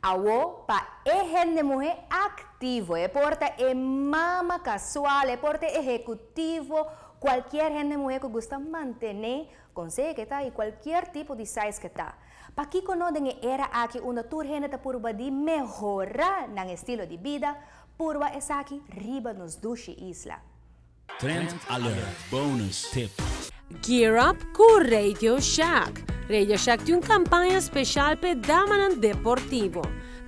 Awo pa gente mulher activo, porta mama casual, porta executivo, qualquer gente mulher que gosta manter, consegue que tá e qualquer tipo de size que tá. Para que conodem era aqui uma tour gente purba de melhorar no estilo de vida, purba essa aqui riba nos duche isla. Trend Alert Bonus Tip. Gear Up com Radio Shack. Radio Shack tem uma campanha especial para damas deportivo.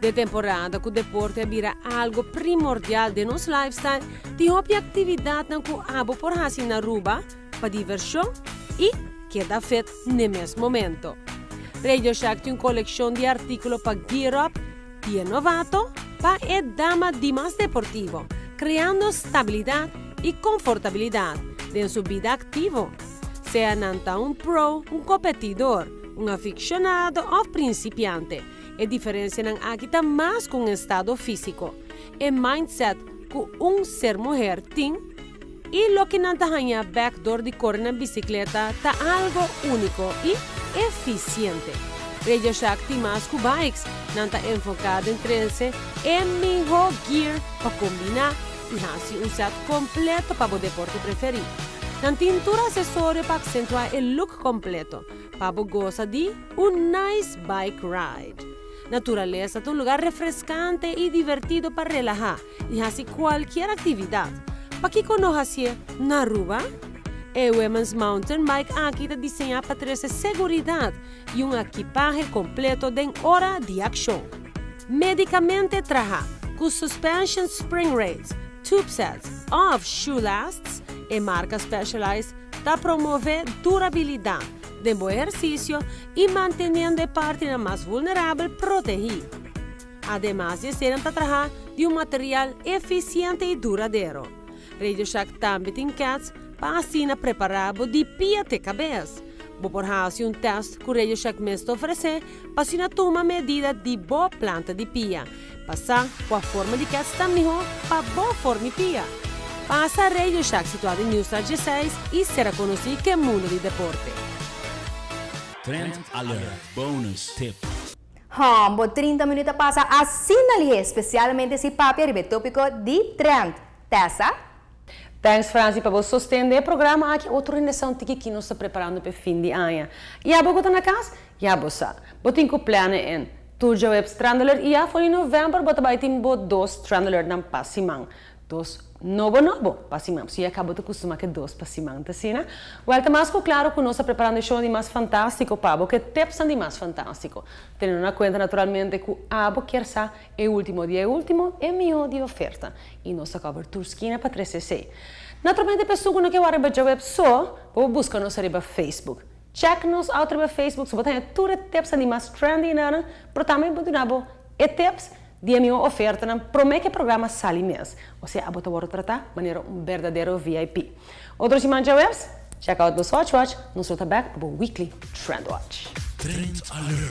De temporada que o deporte vira algo primordial de nosso lifestyle, tem uma atividade que abo por fazer na rua para diversão e queda feito no mesmo momento. Radio Shack tem uma coleção de artículos para Gear Up e novato para a dama de mais deportivo, criando estabilidade e confortabilidade em sua vida ativa. Seja nanta um pro, um competidor, um aficionado ou principiante, a diferença não aqui está mais com o estado físico, e mindset que ser mulher tem, e o que não está ganhando backdoor de correr na bicicleta está algo único e eficiente. Radio Shack tem mais que bikes, não está enfocado em trazer o melhor gear para combinar e fazer um set completo para o deporte preferido. Não tem todo acessório para acentuar o look completo, para gozar de nice bike ride. Naturaleza é um lugar refrescante e divertido para relajar e fazer qualquer atividade. Para que conheça na rua, o Women's Mountain Bike aqui está desenhado para trazer segurança e um equipaje completo de hora de ação. Medicamente traja com suspension spring rates, tube sets, off shoe lasts e marca Specialized para promover durabilidade de bom exercício e mantendo a parte mais vulnerável protegida. Además de ser trabalhar de um material eficiente e duradouro. Radio Shack também tem kits para assim preparado de pia até cabeça. Vou por fazer um teste que o Radio Shack mesmo oferece para assim tomar medida de boa planta de pia. Passar com a forma de kits também para boa forma de pia. Passa a Radio Shack situado em Newstart 16 e será conhecido que é mundo de deporte. Trend Alert Bonus Tip. Por 30 minutos passa assim ali, especialmente esse papel tópico de trend. Tessa? Thanks, Franci, para você sustentar o programa aqui. Outra rendição que nós estamos preparando para o fim de ano. E a boca na casa? E a boca. Você tem que planear em Turja Web Strandaler e a foi em novembro, você vai ter dois Strandaler na Passimang. Dos novo, passimang. Se acabou de acostumar que dois passimang, tá sim, né? Volta mais claro que nós estamos preparando um show de mais fantástico, Pabo, que tips de mais fantástico. Tendo em conta, naturalmente, que abo quer ser o último dia, é melhor de oferta. E nossa cobertura esquina para 3cc. Naturalmente, pessoa que não quer ver a web só, vou buscar nossa riba Facebook. Check nos out riba Facebook, se botar tudo tips de mais trendy, né? Pero também botar e tips de minha oferta, promete que o programa sai mesmo. Você a botar o tratar de maneira verdadeiro VIP. Outros imagens webs? Check out nos Watch, nos back para o Weekly Trend Watch. Trend Alert.